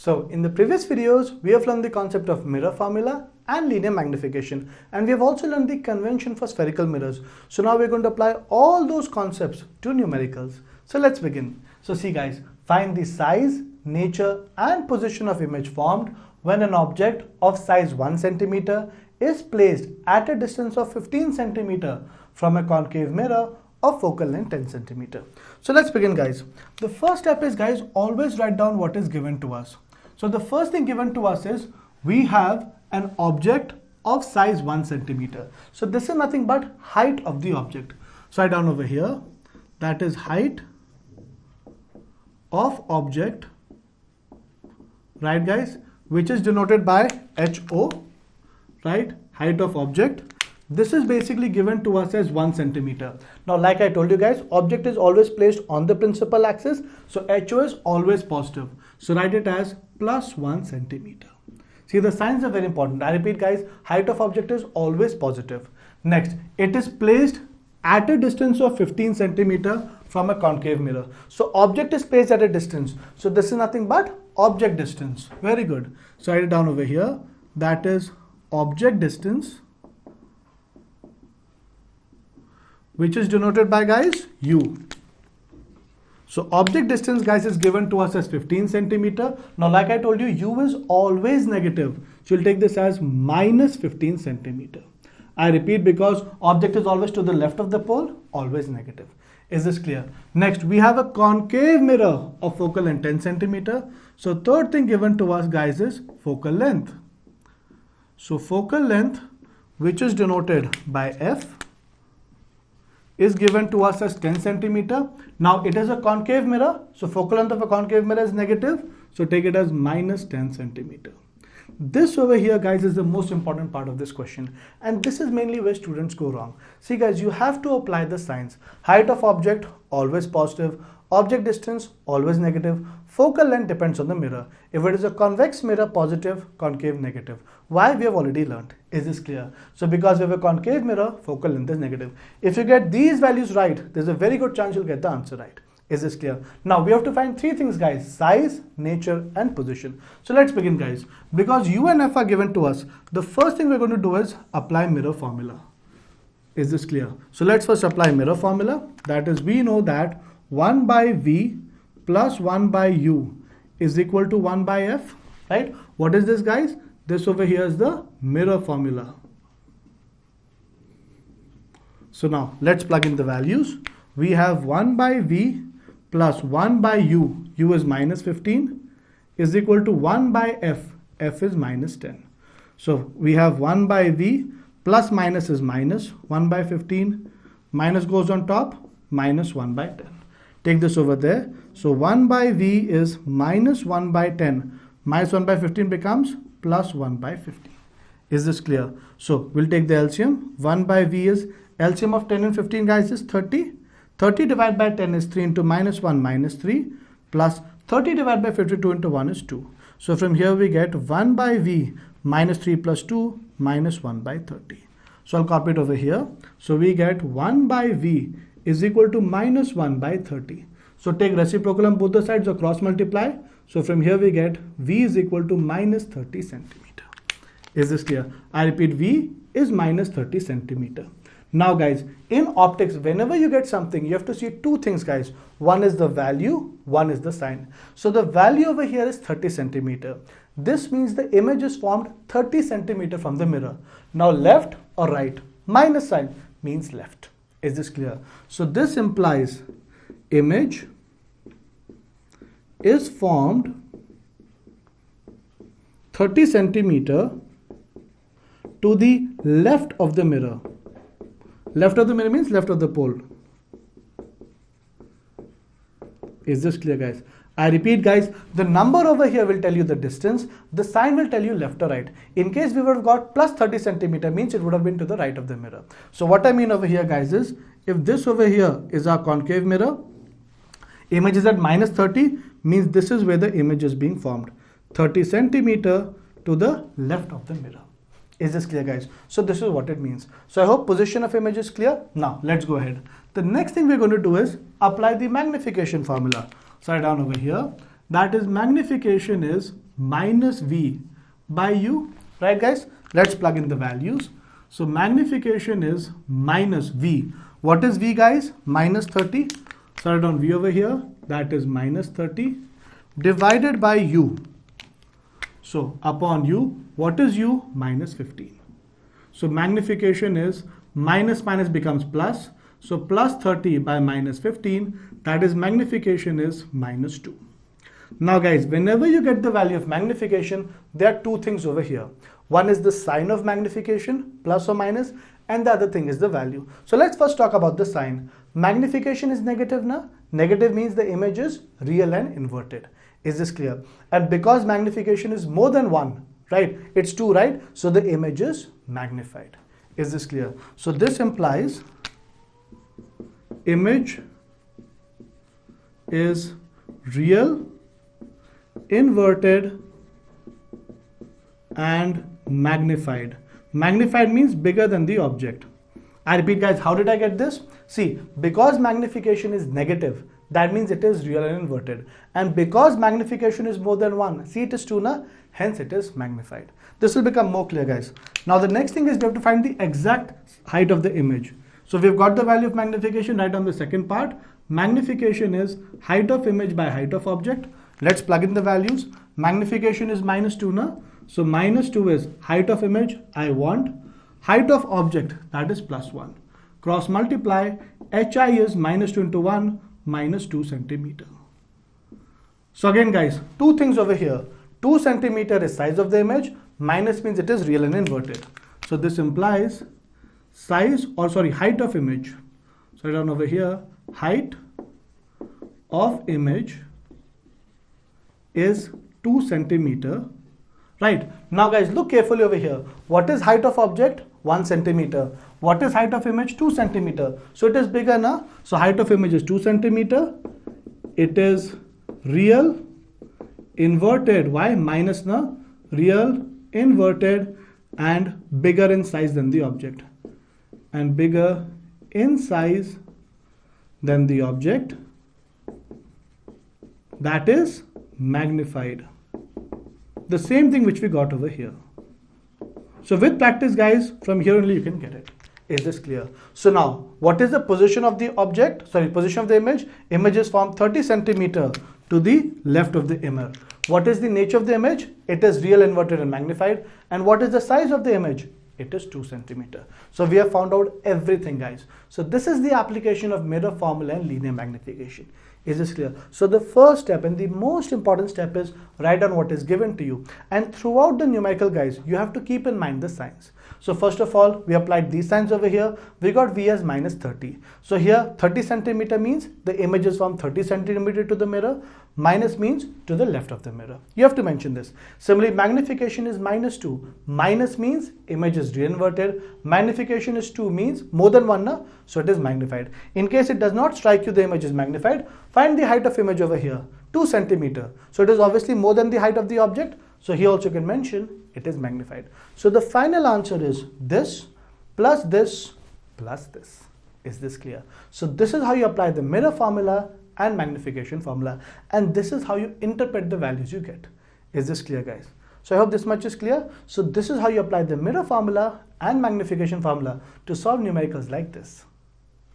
So in the previous videos, we have learned the concept of mirror formula and linear magnification, and we have also learned the convention for spherical mirrors. So now we're going to apply all those concepts to numericals. So let's begin. So see guys, find the size, nature and position of image formed when an object of size 1 centimeter is placed at a distance of 15 centimeter from a concave mirror of focal length 10 centimeter. So let's begin guys. The first step is guys, always write down what is given to us. So the first thing given to us is we have an object of size 1 centimeter. So this is nothing but height of the object. So write down over here, that is height of object, right guys, which is denoted by HO, right, height of object. This is basically given to us as 1 centimeter. Now, like I told you guys, object is always placed on the principal axis. So HO is always positive. So write it as plus 1 centimeter. See, the signs are very important. I repeat guys, height of object is always positive. Next, it is placed at a distance of 15 centimeter from a concave mirror. So object is placed at a distance. So this is nothing but object distance. Very good. So write it down over here. That is object distance, which is denoted by guys U. So object distance guys is given to us as 15 centimeter. Now like I told you, U is always negative. So you'll take this as minus 15 centimeter. I repeat, because object is always to the left of the pole, always negative. Is this clear? Next, we have a concave mirror of focal length 10 centimeter. So third thing given to us guys is focal length. So focal length, which is denoted by F, is given to us as 10 centimeter. Now it is a concave mirror. So focal length of a concave mirror is negative. So take it as minus 10 centimeter. This over here guys is the most important part of this question, and this is mainly where students go wrong. See guys, you have to apply the signs. Height of object always positive, object distance always negative, focal length depends on the mirror. If it is a convex mirror, positive, concave negative. Why? We have already learned. Is this clear? So because we have a concave mirror, focal length is negative. If you get these values right, there's a very good chance you'll get the answer right. Is this clear? Now we have to find three things guys: size, nature and position. So let's begin guys. Because U and F are given to us, the first thing we're going to do is apply mirror formula. Is this clear? So let's first apply mirror formula. That is, we know that 1 by V plus 1 by U is equal to 1 by F, right? What is this guys? This over here is the mirror formula. So now let's plug in the values. We have 1 by V plus 1 by U, U is minus 15, is equal to 1 by F, F is minus 10. So we have 1 by V, plus minus is minus, 1 by 15, minus goes on top, minus 1 by 10. Take this over there. So 1 by V is minus 1 by 10, minus 1 by 15 becomes plus 1 by 15. Is this clear? So we'll take the LCM. 1 by V is LCM of 10 and 15 guys is 30. 30 divided by 10 is 3 into minus 1 minus 3 plus 30 divided by 52 into 1 is 2. So from here we get 1 by V minus 3 plus 2 minus 1 by 30. So I'll copy it over here. So we get 1 by V is equal to minus 1 by 30. So take reciprocal on both the sides or cross multiply. So from here we get V is equal to minus 30 centimeter. Is this clear? I repeat, V is minus 30 centimeter. Now guys, in optics, whenever you get something, you have to see two things guys. One is the value, one is the sign. So the value over here is 30 centimeter. This means the image is formed 30 centimeter from the mirror. Now left or right, minus sign means left. Is this clear? So this implies image is formed 30 centimeter to the left of the mirror. Left of the mirror means left of the pole. Is this clear guys? I repeat guys, the number over here will tell you the distance, the sign will tell you left or right. In case we would have got plus 30 centimeter means it would have been to the right of the mirror. So what I mean over here guys is, if this over here is our concave mirror, image is at minus 30 means this is where the image is being formed. 30 centimeter to the left of the mirror. Is this clear guys? So this is what it means. So I hope position of image is clear. Now let's go ahead. The next thing we're going to do is apply the magnification formula. So write down over here, that is magnification is minus V by U, right guys? Let's plug in the values. So magnification is minus V. What is V guys? Minus 30. So write down V over here, that is minus 30 divided by U. So upon U, what is U? Minus 15. So magnification is minus minus becomes plus. So plus 30 by minus 15, that is magnification is minus 2. Now guys, whenever you get the value of magnification, there are two things over here. One is the sign of magnification, plus or minus, and the other thing is the value. So let's first talk about the sign. Magnification is negative now. Negative means the image is real and inverted. Is this clear? And because magnification is more than 1, right? It's 2, right? So the image is magnified. Is this clear? So this implies image is real, inverted, and magnified. Magnified means bigger than the object. I repeat guys, how did I get this? See, because magnification is negative, that means it is real and inverted. And because magnification is more than 1, see it is 2 na, hence it is magnified. This will become more clear guys. Now the next thing is we have to find the exact height of the image. So we've got the value of magnification right on the second part. Magnification is height of image by height of object. Let's plug in the values. Magnification is minus 2 na. So minus 2 is height of image I want. Height of object, that is plus 1. Cross multiply, HI is minus 2 into 1, minus 2 centimeter. So again guys, two things over here. 2 centimeter is size of the image, minus means it is real and inverted. So this implies height of image. So down over here, height of image is 2 centimeter. Right. Now guys, look carefully over here. What is height of object? 1 centimeter. What is height of image? 2 centimeter. So it is bigger now. So height of image is 2 centimeter. It is real, inverted. Why? Minus na. Real, inverted, and bigger in size than the object. And bigger in size than the object. That is magnified. The same thing which we got over here. So with practice guys, from here only you can get it. Is this clear? So now, what is the position of the object? Position of the image? Image is from 30 centimeter to the left of the image. What is the nature of the image? It is real, inverted, and magnified. And what is the size of the image? It is 2 centimeter. So we have found out everything guys. So this is the application of mirror formula and linear magnification. Is this clear? So the first step and the most important step is write down what is given to you. And throughout the numerical guys, you have to keep in mind the signs. So first of all, we applied these signs over here. We got V as minus 30. So here 30 centimeter means the image is from 30 centimeter to the mirror. Minus means to the left of the mirror. You have to mention this. Similarly, magnification is minus 2. Minus means image is re-inverted. Magnification is 2 means more than 1 na? So it is magnified. In case it does not strike you the image is magnified, find the height of image over here. 2 centimeter. So it is obviously more than the height of the object. So here also you can mention it is magnified. So the final answer is this plus this plus this. Is this clear? So this is how you apply the mirror formula and magnification formula, and this is how you interpret the values you get. Is this clear guys? So I hope this much is clear. So this is how you apply the mirror formula and magnification formula to solve numericals like this.